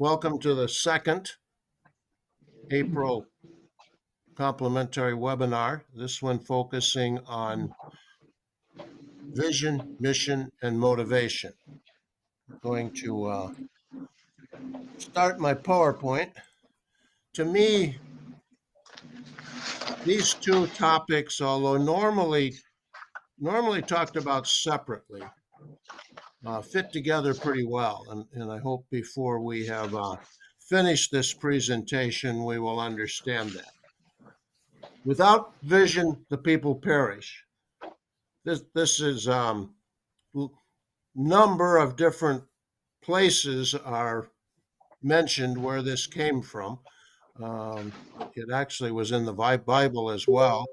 Welcome to the second April complimentary webinar. This one focusing on vision, mission, and motivation. I'm going to start my PowerPoint. To me, these two topics, although normally talked about separately, fit together pretty well. And I hope before we have finished this presentation, we will understand that. Without vision, the people perish. This is number of different places are mentioned where this came from. It actually was in the Bible as well,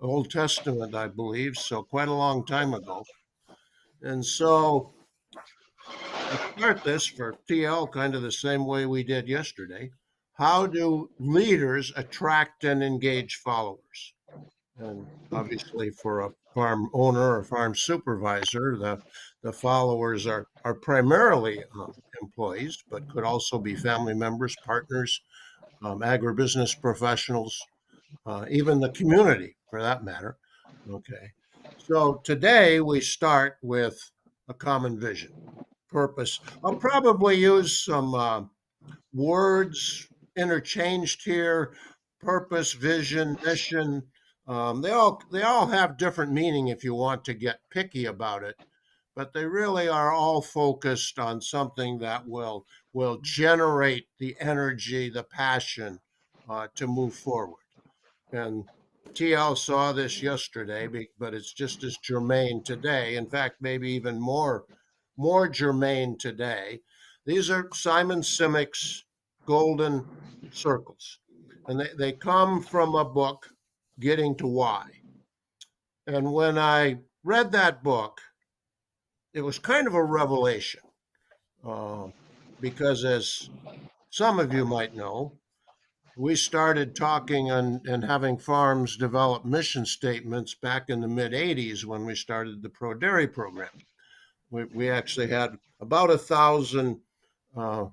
Old Testament, I believe, so quite a long time ago. And so I start this for TL kind of the same way we did yesterday. How do leaders attract and engage followers? And obviously, for a farm owner or farm supervisor, the followers are primarily employees, but could also be family members, partners, agribusiness professionals, even the community for that matter. Okay. So today we start with a common vision, purpose. I'll probably use some words interchanged here: purpose, vision, mission. They all have different meaning if you want to get picky about it, but they really are all focused on something that will generate the energy, the passion to move forward. And TL saw this yesterday, but it's just as germane today. In fact, maybe even more germane today. These are Simon Sinek's golden circles, and they come from a book, Getting to Why. And when I read that book, it was kind of a revelation, uh, because as some of you might know, we started talking and having farms develop mission statements back in the mid 80s when we started the Pro Dairy program. We actually had about 1,000 uh,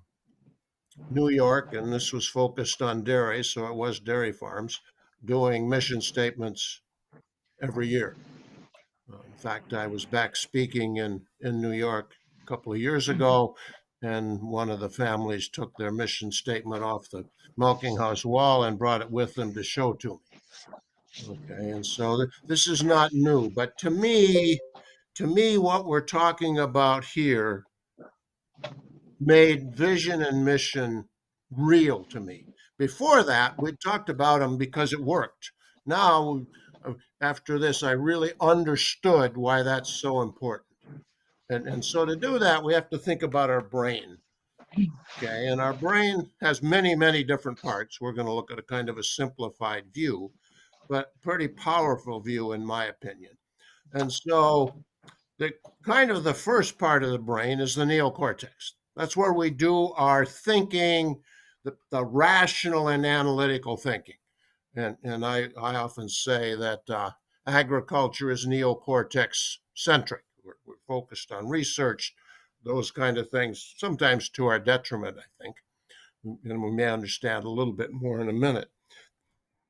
New York, and this was focused on dairy, so it was dairy farms, doing mission statements every year. In fact, I was back speaking in New York a couple of years ago, and one of the families took their mission statement off the milking house wall and brought it with them to show to me. Okay, and so this is not new, but to me, what we're talking about here made vision and mission real to me. Before that, we talked about them because it worked. Now, after this, I really understood why that's so important. And so to do that, we have to think about our brain. Okay, and our brain has many, many different parts. We're going to look at a kind of a simplified view, but pretty powerful view, in my opinion. And so the kind of the first part of the brain is the neocortex. That's where we do our thinking, the rational and analytical thinking. And I often say that agriculture is neocortex centric. We're focused on research, those kind of things, sometimes to our detriment, I think. And we may understand a little bit more in a minute.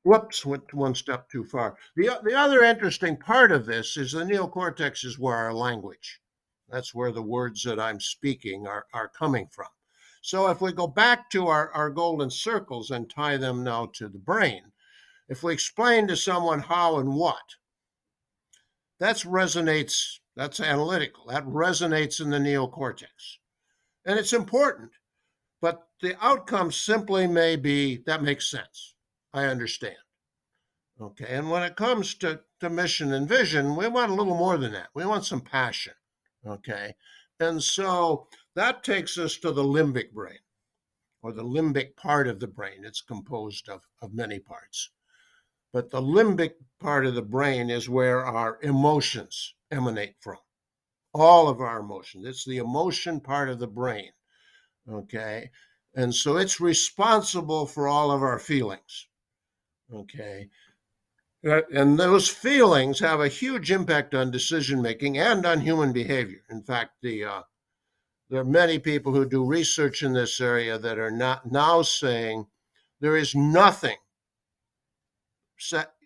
Whoops, went one step too far. The other interesting part of this is the neocortex is where our language, that's where the words that I'm speaking are coming from. So if we go back to our golden circles and tie them now to the brain, if we explain to someone how and what, that's analytical, that resonates in the neocortex. And it's important, but the outcome simply may be, that makes sense. I understand. Okay, and when it comes to mission and vision, we want a little more than that. We want some passion. Okay, and so that takes us to the limbic brain, or the limbic part of the brain. It's composed of many parts. But the limbic part of the brain is where our emotions emanate from. All of our emotions. It's the emotion part of the brain. Okay, and so it's responsible for all of our feelings. Okay, and those feelings have a huge impact on decision making and on human behavior. In fact, the there are many people who do research in this area that are not now saying there is nothing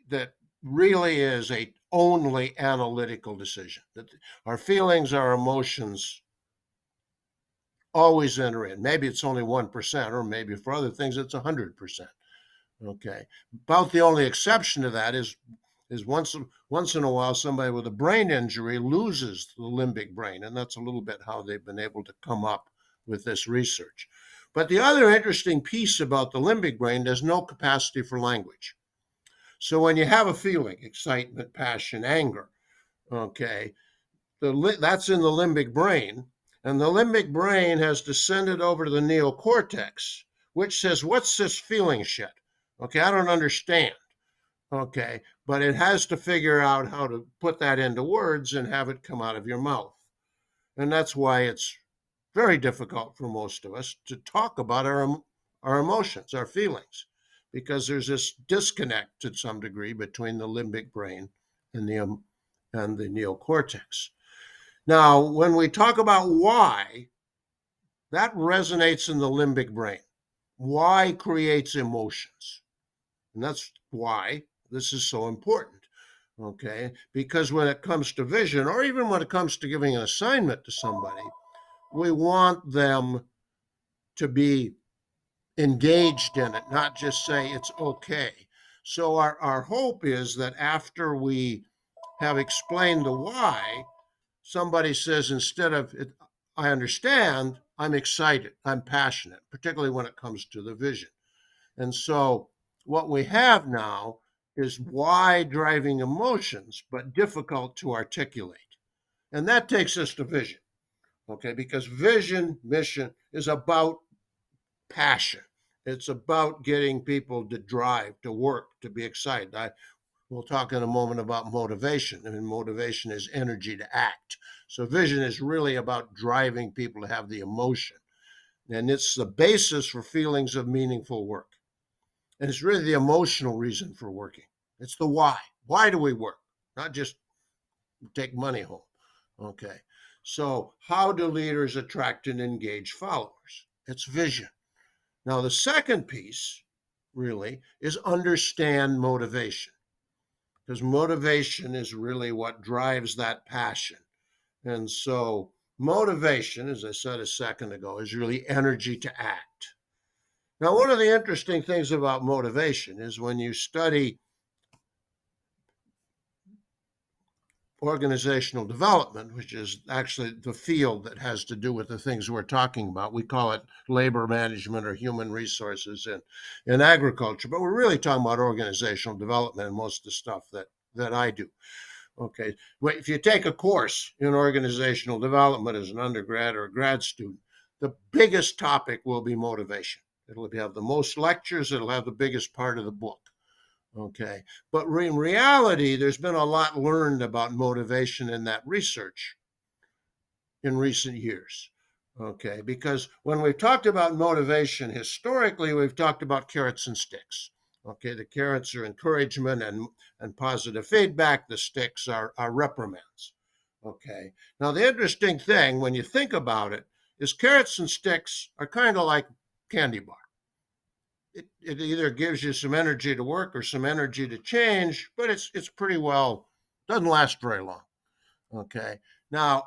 that really is a only analytical decision. That our feelings, our emotions always enter in. Maybe it's only 1%, or maybe for other things it's 100%. Okay. About the only exception to that is once in a while somebody with a brain injury loses the limbic brain, and that's a little bit how they've been able to come up with this research. But the other interesting piece about the limbic brain, there's no capacity for language. So when you have a feeling, excitement, passion, anger, okay, that's in the limbic brain, and the limbic brain has descended over to the neocortex, which says, what's this feeling shit? Okay, I don't understand. Okay, but it has to figure out how to put that into words and have it come out of your mouth. And that's why it's very difficult for most of us to talk about our emotions, our feelings, because there's this disconnect to some degree between the limbic brain and the neocortex. Now, when we talk about why, that resonates in the limbic brain. Why creates emotions. And that's why this is so important. Okay, because when it comes to vision, or even when it comes to giving an assignment to somebody, we want them to be engaged in it, not just say it's okay. So our hope is that after we have explained the why, somebody says, instead of I understand, I'm excited, I'm passionate, particularly when it comes to the vision. And so what we have now is why driving emotions, but difficult to articulate. And that takes us to vision, okay? Because vision, mission is about passion. It's about getting people to drive, to work, to be excited. We'll talk in a moment about motivation, and motivation is energy to act. So vision is really about driving people to have the emotion. And it's the basis for feelings of meaningful work. And it's really the emotional reason for working. It's the why. Why do we work? Not just take money home. Okay. So, how do leaders attract and engage followers? It's vision. Now, the second piece really is understand motivation, because motivation is really what drives that passion. And so, motivation, as I said a second ago, is really energy to act. Now, one of the interesting things about motivation is when you study organizational development, which is actually the field that has to do with the things we're talking about. We call it labor management or human resources in agriculture, but we're really talking about organizational development and most of the stuff that I do. Okay, if you take a course in organizational development as an undergrad or a grad student, the biggest topic will be motivation. It'll have the most lectures, it'll have the biggest part of the book. Okay. But in reality, there's been a lot learned about motivation in that research in recent years. Okay. Because when we've talked about motivation historically, we've talked about carrots and sticks. Okay. The carrots are encouragement and positive feedback, the sticks are reprimands. Okay. Now, the interesting thing when you think about it is carrots and sticks are kind of like candy bar. It either gives you some energy to work or some energy to change, but it's pretty well doesn't last very long. Okay. Now,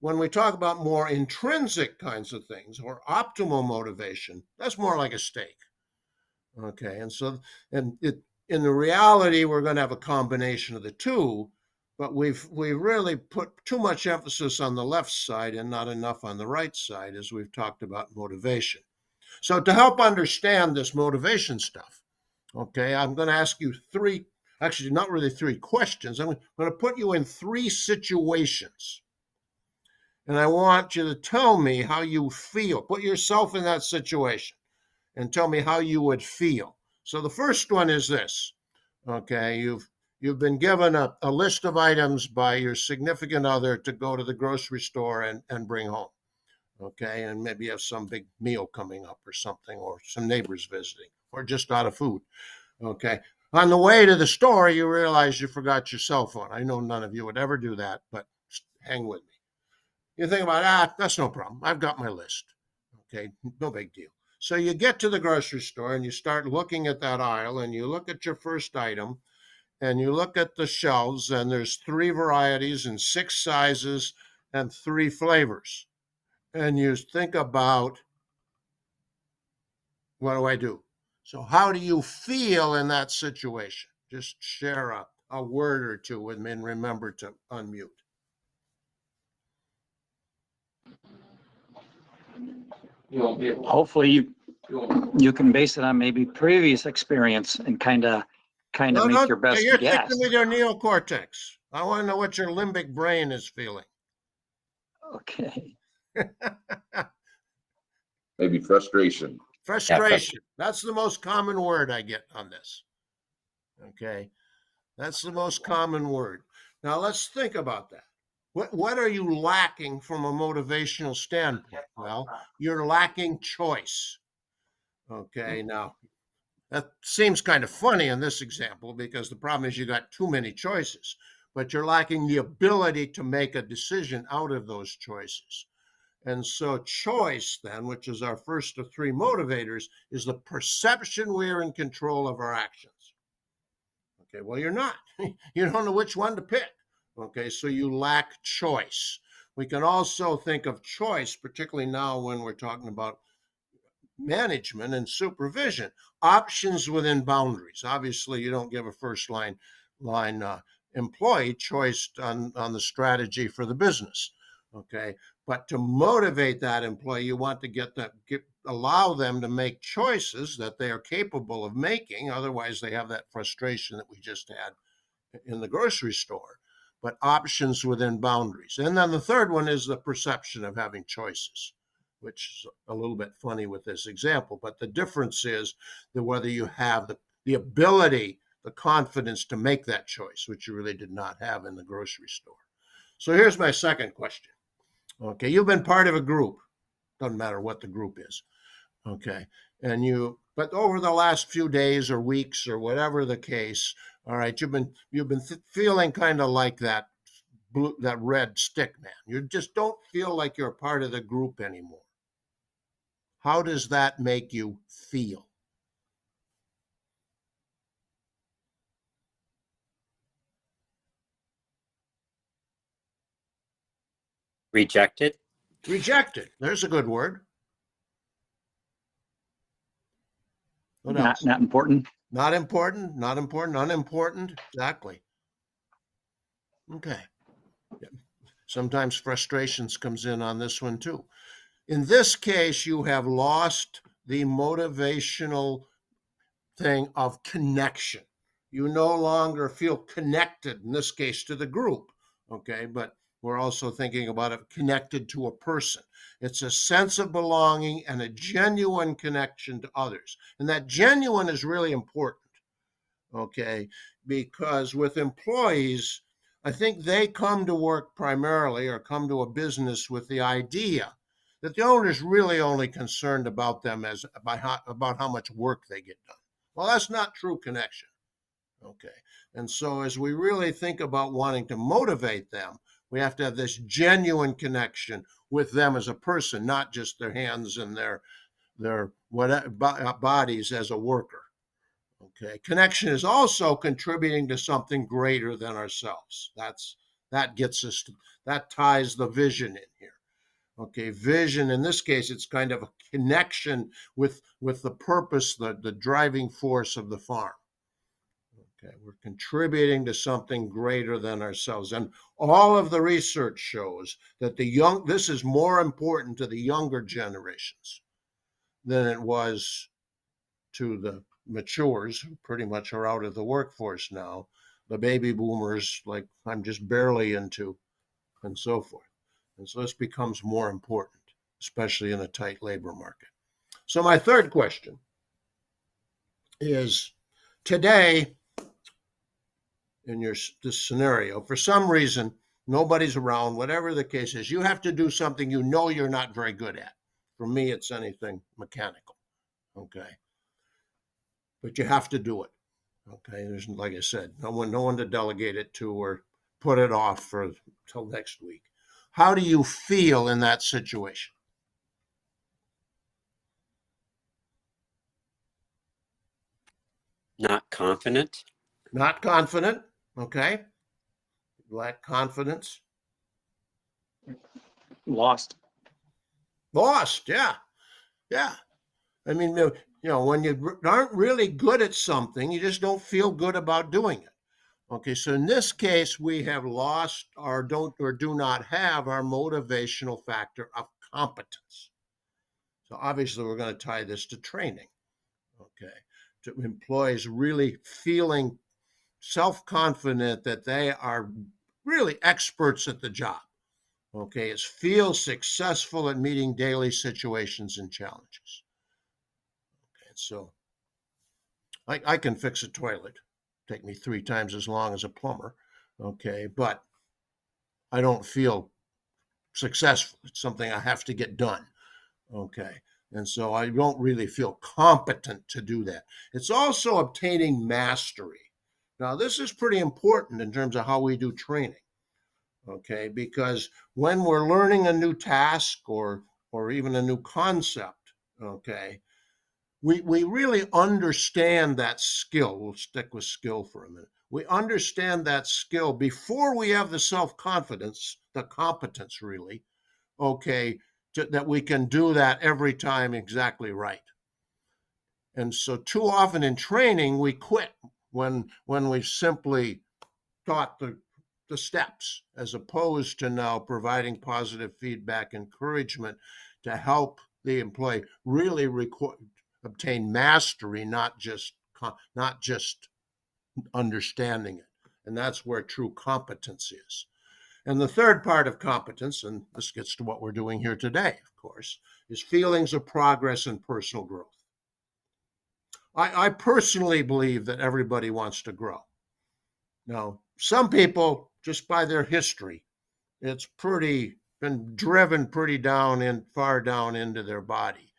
when we talk about more intrinsic kinds of things or optimal motivation, that's more like a steak. Okay. And so and it in the reality, we're going to have a combination of the two, but we really put too much emphasis on the left side and not enough on the right side as we've talked about motivation. So to help understand this motivation stuff, okay, I'm going to ask you three, actually not really three questions. I'm going to put you in three situations. And I want you to tell me how you feel. Put yourself in that situation and tell me how you would feel. So the first one is this. Okay, you've been given a list of items by your significant other to go to the grocery store and bring home. Okay, and maybe you have some big meal coming up or something, or some neighbors visiting, or just out of food. Okay, on the way to the store, you realize you forgot your cell phone. I know none of you would ever do that, but hang with me. You think about, that's no problem. I've got my list. Okay, no big deal. So you get to the grocery store and you start looking at that aisle and you look at your first item and you look at the shelves and there's 3 varieties and 6 sizes and 3 flavors. And you think about, what do I do? So how do you feel in that situation? Just share a word or two with me and remember to unmute. Hopefully you can base it on maybe previous experience and kind of No, make no, your best you're guess. thinking with your neocortex. I want to know what your limbic brain is feeling. Okay. Maybe frustration. Frustration. That's the most common word I get on this. Okay. That's the most common word. Now let's think about that. What are you lacking from a motivational standpoint? Well, you're lacking choice. Okay. Now, that seems kind of funny in this example because the problem is you got too many choices, but you're lacking the ability to make a decision out of those choices. And so, choice, then, which is our first of 3 motivators, is the perception we're in control of our actions. Okay, well, you're not. You don't know which one to pick. Okay, so you lack choice. We can also think of choice, particularly now when we're talking about management and supervision, options within boundaries. Obviously, you don't give a first line employee choice on the strategy for the business. Okay, but to motivate that employee, you want to allow them to make choices that they are capable of making. Otherwise, they have that frustration that we just had in the grocery store. But options within boundaries. And then the third one is the perception of having choices, which is a little bit funny with this example. But the difference is that whether you have the ability, the confidence to make that choice, which you really did not have in the grocery store. So here's my second question. Okay, you've been part of a group. Doesn't matter what the group is. Okay, but over the last few days or weeks or whatever the case, all right, you've been feeling kind of like that red stick man. You just don't feel like you're a part of the group anymore. How does that make you feel? Rejected. Rejected. There's a good word. What else? Not important. Not important, not important, unimportant. Exactly. Okay. Sometimes frustrations comes in on this one too. In this case, you have lost the motivational thing of connection. You no longer feel connected, in this case, to the group. Okay, but we're also thinking about it connected to a person. It's a sense of belonging and a genuine connection to others. And that genuine is really important. Okay, because with employees, I think they come to work primarily or come to a business with the idea that the owner is really only concerned about them as about how much work they get done. Well, that's not true connection. Okay, and so as we really think about wanting to motivate them, we have to have this genuine connection with them as a person, not just their hands and their bodies as a worker. Okay, connection is also contributing to something greater than ourselves. That gets us that ties the vision in here. Okay, vision in this case, it's kind of a connection with the purpose, the driving force of the farm. Okay, we're contributing to something greater than ourselves, and all of the research shows that this is more important to the younger generations than it was to the matures, who pretty much are out of the workforce now, the baby boomers, like I'm just barely into, and so forth. And so this becomes more important, especially in a tight labor market. So my third question is, today, in this scenario, for some reason, nobody's around, whatever the case is, you have to do something you know you're not very good at. For me, it's anything mechanical. Okay. But you have to do it. Okay, there's, like I said, no one to delegate it to or put it off for till next week. how do you feel in that situation? Not confident. Not confident, okay? Lack confidence. Lost. Lost, yeah, yeah. I mean, when you aren't really good at something, you just don't feel good about doing it. Okay, so in this case, we have lost or do not have our motivational factor of competence. So obviously, we're going to tie this to training. Okay, to employees really feeling self-confident that they are really experts at the job. Okay, it's feel successful at meeting daily situations and challenges. Okay, so I can fix a toilet, take me 3 times as long as a plumber. Okay, but I don't feel successful. It's something I have to get done. Okay, and so I don't really feel competent to do that. It's also obtaining mastery. Now, this is pretty important in terms of how we do training. Okay, because when we're learning a new task or even a new concept, okay, we really understand that skill. We'll stick with skill for a minute. We understand that skill before we have the self-confidence, the competence really, okay, that we can do that every time exactly right. And so too often in training, we quit when we simply taught the steps as opposed to now providing positive feedback, encouragement to help the employee really obtain mastery, not just understanding it. And that's where true competence is. And the third part of competence, and this gets to what we're doing here today, of course, is feelings of progress and personal growth. I personally believe that everybody wants to grow. Now, some people, just by their history, it's been driven pretty far down into their body.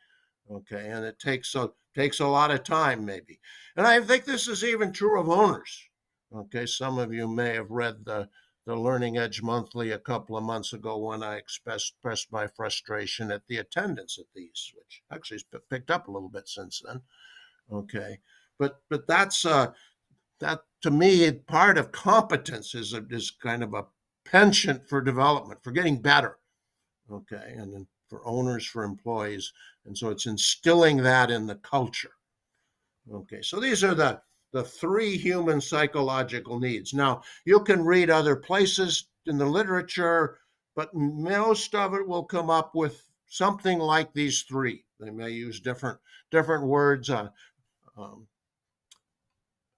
Okay, and it takes a lot of time, maybe. And I think this is even true of owners. Okay, some of you may have read the Learning Edge Monthly a couple of months ago when I expressed my frustration at the attendance at these, which actually has picked up a little bit since then. Okay, but that to me, part of competence is kind of a penchant for development, for getting better. Okay, and then for owners, for employees, and so it's instilling that in the culture. Okay, so these are the 3 human psychological needs. Now, you can read other places in the literature, but most of it will come up with something like these 3. They may use different words. Um,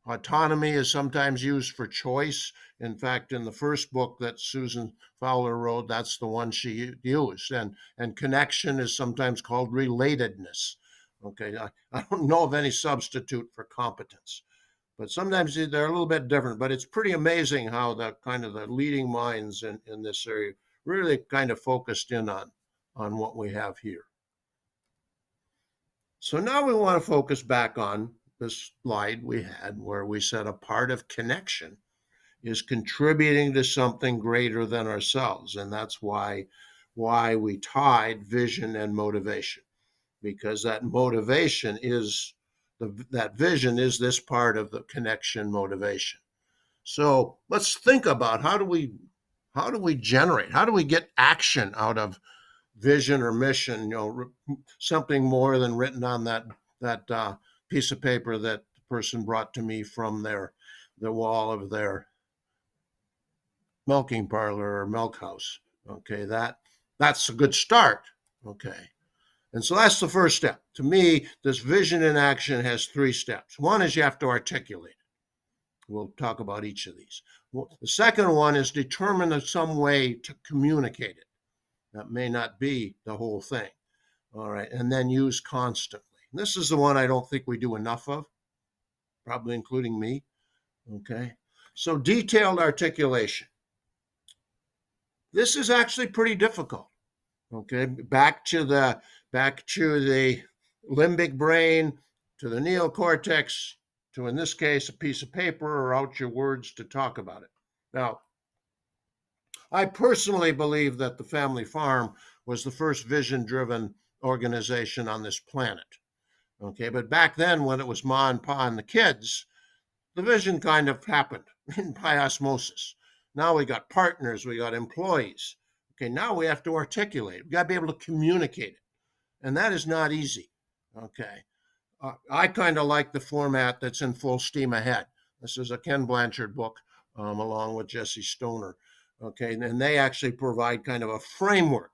Autonomy is sometimes used for choice. In fact, in the first book that Susan Fowler wrote, that's the one she used. And connection is sometimes called relatedness. Okay, I don't know of any substitute for competence, but sometimes they're a little bit different. But it's pretty amazing how the kind of the leading minds in this area really kind of focused in on what we have here. So now we want to focus back on this slide we had where we said a part of connection is contributing to something greater than ourselves. And that's why we tied vision and motivation, because that motivation is that vision is this part of the connection motivation. So let's think about how do we generate, how do we get action out of vision or mission, something more than written on that piece of paper that the person brought to me from the wall of their milking parlor or milk house. Okay, that's a good start. Okay, and so that's the first step. To me, this vision in action has 3 steps. One is you have to articulate it. We'll talk about each of these. The second one is determine some way to communicate it. That may not be the whole thing. All right. And then use constantly. And this is the one I don't think we do enough of, probably including me. Okay. So detailed articulation. This is actually pretty difficult. Okay. Back to the limbic brain, to the neocortex, to, in this case, a piece of paper or out your words to talk about it. Now, I personally believe that the family farm was the first vision-driven organization on this planet. Okay, but back then, when it was Ma and Pa and the kids, the vision kind of happened by osmosis. Now we got partners, we got employees. Okay, now we have to articulate. We got to be able to communicate it, and that is not easy. Okay, I kind of like the format that's in Full Steam Ahead. This is a Ken Blanchard book, along with Jesse Stoner. Okay, and they actually provide kind of a framework.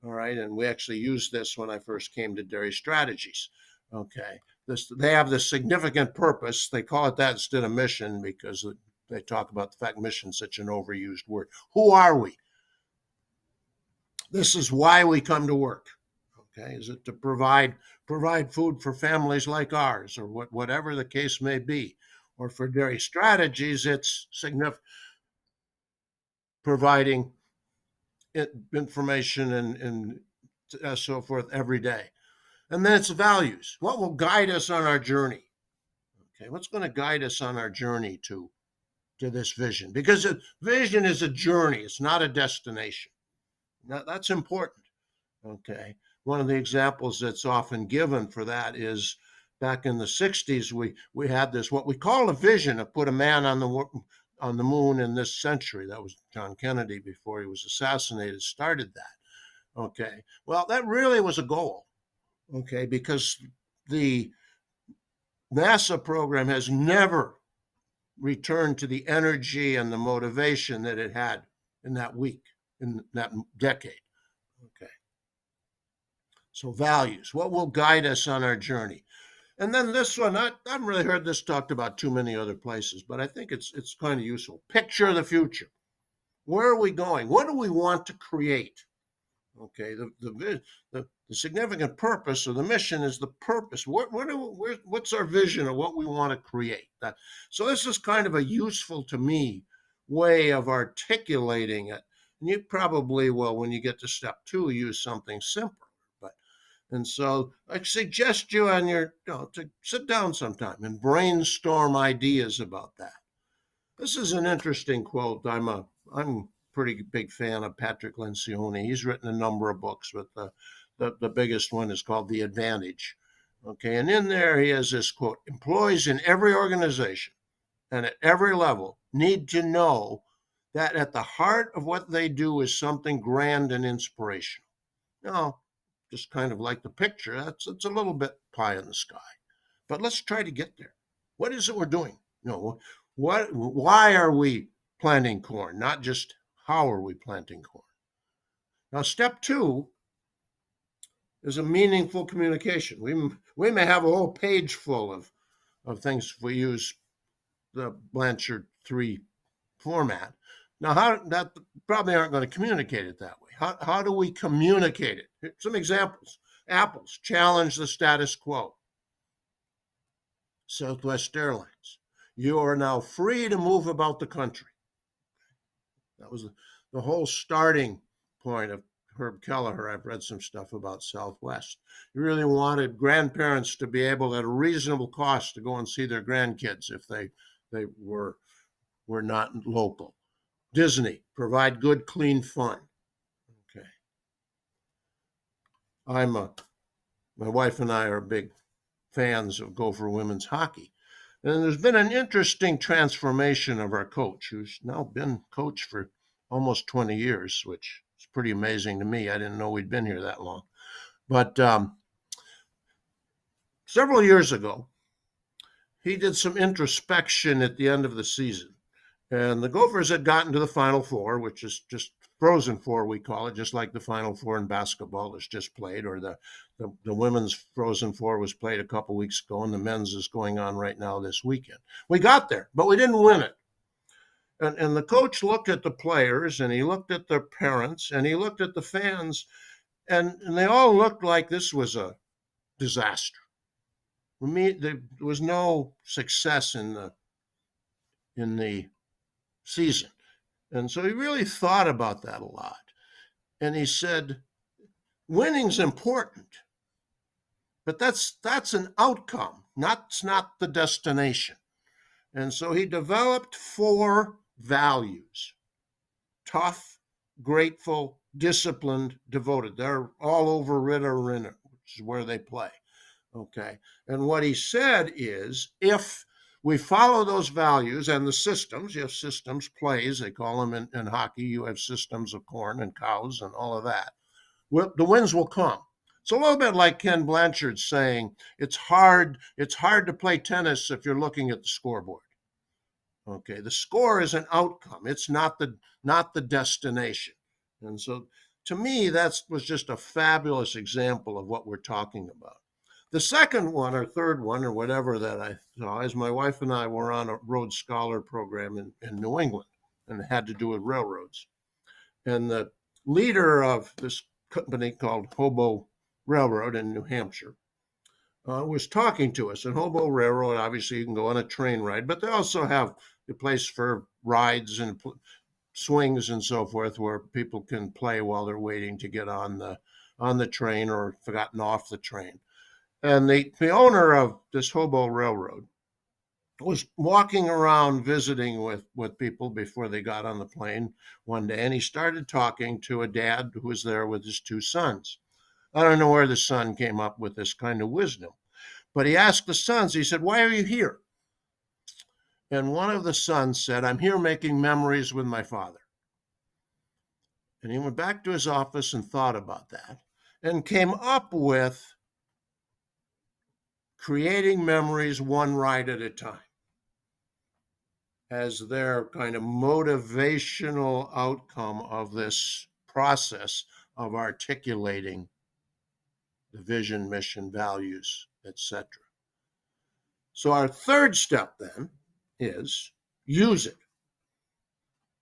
All right, and we actually used this when I first came to Dairy Strategies. Okay, they have this significant purpose. They call it that instead of mission because they talk about the fact mission is such an overused word. Who are we? This is why we come to work. Okay, is it to provide food for families like ours, or whatever the case may be, or for Dairy Strategies, it's significant providing information and so forth every day. And then it's values. What will guide us on our journey? Okay, what's going to guide us on our journey to this vision? Because vision is a journey, it's not a destination. Now, that's important. Okay, one of the examples that's often given for that is back in the 60s, we had this, what we call a vision of put a man on the moon in this century. That was John Kennedy, before he was assassinated, started that. Okay, well, that really was a goal. Okay, because the NASA program has never returned to the energy and the motivation that it had in that week, in that decade. Okay. So values, what will guide us on our journey? And then this one, I haven't really heard this talked about too many other places, but I think it's kind of useful. Picture the future. Where are we going? What do we want to create? Okay, the significant purpose of the mission is the purpose. What's our vision of what we want to create? So this is kind of a useful, to me, way of articulating it. And you probably will, when you get to step 2, use something simpler. And so I suggest you to sit down sometime and brainstorm ideas about that. This is an interesting quote. I'm pretty big fan of Patrick Lencioni. He's written a number of books, but the biggest one is called The Advantage. Okay, and in there he has this quote: employees in every organization and at every level need to know that at the heart of what they do is something grand and inspirational. Now, just kind of like the picture, it's a little bit pie in the sky. But let's try to get there. What is it we're doing? Why are we planting corn? Not just how are we planting corn? Now, step 2 is a meaningful communication. We may have a whole page full of things if we use the Blanchard 3 format. Now, that probably aren't going to communicate it that way. How do we communicate it? Here's some examples. Apples challenge the status quo. Southwest Airlines, you are now free to move about the country. That was the whole starting point of Herb Kelleher. I've read some stuff about Southwest. He really wanted grandparents to be able, at a reasonable cost, to go and see their grandkids if they were not local. Disney, provide good, clean fun. Okay. My wife and I are big fans of Gopher women's hockey. And there's been an interesting transformation of our coach, who's now been coach for almost 20 years, which is pretty amazing to me. I didn't know we'd been here that long. But several years ago, he did some introspection at the end of the season. And the Gophers had gotten to the Final Four, which is just Frozen Four, we call it, just like the Final Four in basketball is just played, or the women's Frozen Four was played a couple weeks ago, and the men's is going on right now this weekend. We got there, but we didn't win it. And the coach looked at the players, and he looked at their parents, and he looked at the fans, and they all looked like this was a disaster. For me, there was no success in the season. And so he really thought about that a lot. And he said, winning's important, but that's an outcome, not the destination. And so he developed 4 values: tough, grateful, disciplined, devoted. They're all over Ritter, which is where they play. Okay. And what he said is, if we follow those values and the systems, you have systems, plays, they call them in hockey, you have systems of corn and cows and all of that, the wins will come. It's a little bit like Ken Blanchard saying, it's hard to play tennis if you're looking at the scoreboard. Okay, the score is an outcome. It's not the destination. And so to me, that was just a fabulous example of what we're talking about. The second one or third one or whatever that I saw is my wife and I were on a Rhodes Scholar program in New England, and it had to do with railroads. And the leader of this company called Hobo Railroad in New Hampshire was talking to us. And Hobo Railroad, obviously, you can go on a train ride, but they also have a place for rides and swings and so forth where people can play while they're waiting to get on the train or gotten off the train. And the owner of this Hobo Railroad was walking around visiting with people before they got on the plane one day, and he started talking to a dad who was there with his two sons. I don't know where the son came up with this kind of wisdom, but he asked the sons, he said, "Why are you here?" And one of the sons said, "I'm here making memories with my father." And he went back to his office and thought about that and came up with creating memories one ride at a time as their kind of motivational outcome of this process of articulating the vision, mission, values, etc. So our third step then is use it.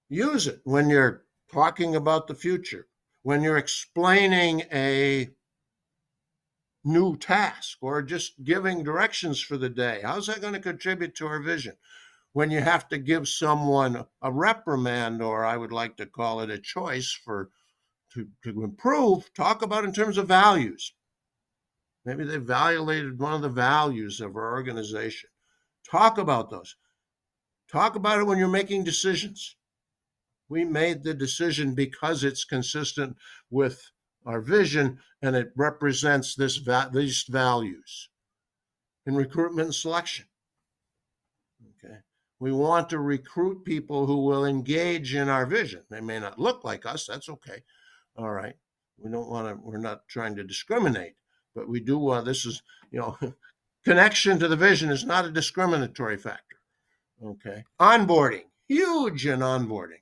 Use it when you're talking about the future, when you're explaining a new task or just giving directions for the day. How's that going to contribute to our vision? When you have to give someone a reprimand, or I would like to call it a choice to improve, talk about in terms of values. Maybe they violated one of the values of our organization. Talk about those. Talk about it when you're making decisions. We made the decision because it's consistent with our vision and it represents these values in recruitment and selection. Okay. We want to recruit people who will engage in our vision. They may not look like us. That's okay. All right. We're not trying to discriminate, but we do want, this is, connection to the vision is not a discriminatory factor. Okay. Onboarding, huge in onboarding.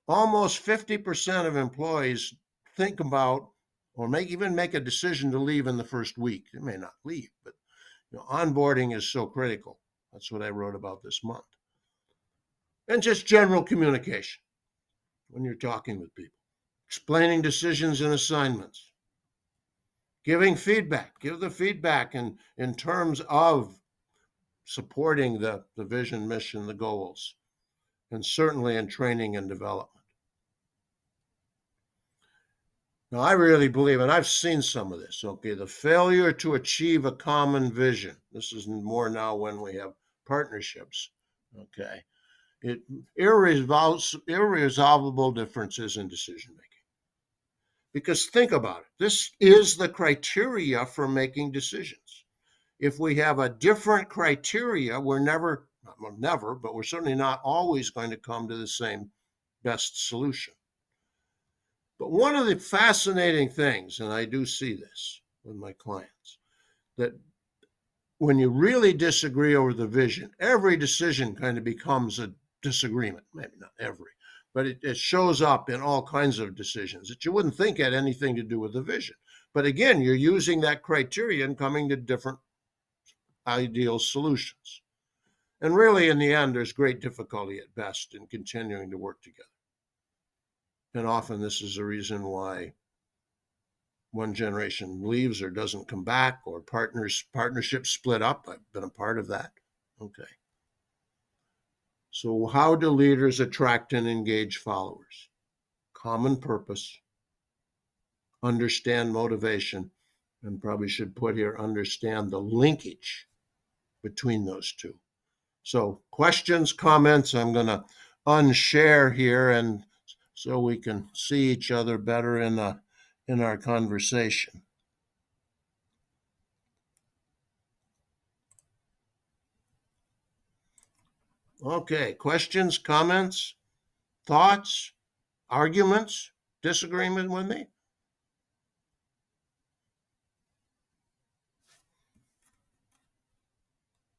Almost 50% of employees think about or even make a decision to leave in the first week. They may not leave, but onboarding is so critical. That's what I wrote about this month. And just general communication when you're talking with people, explaining decisions and assignments, giving feedback. Give the feedback in terms of supporting the vision, mission, the goals, and certainly in training and development. Now, I really believe, and I've seen some of this, okay, the failure to achieve a common vision. This is more now when we have partnerships, okay. Irresolvable differences in decision making. Because think about it, this is the criteria for making decisions. If we have a different criteria, we're but we're certainly not always going to come to the same best solution. But one of the fascinating things, and I do see this with my clients, that when you really disagree over the vision, every decision kind of becomes a disagreement. Maybe not every, but it shows up in all kinds of decisions that you wouldn't think had anything to do with the vision. But again, you're using that criteria and coming to different ideal solutions. And really, in the end, there's great difficulty at best in continuing to work together. And often this is the reason why one generation leaves or doesn't come back, or partnerships split up. I've been a part of that. Okay. So how do leaders attract and engage followers? Common purpose, understand motivation, and probably should put here, understand the linkage between those two. So questions, comments, I'm going to unshare here and so we can see each other better in our conversation. Okay, questions, comments, thoughts, arguments, disagreement with me?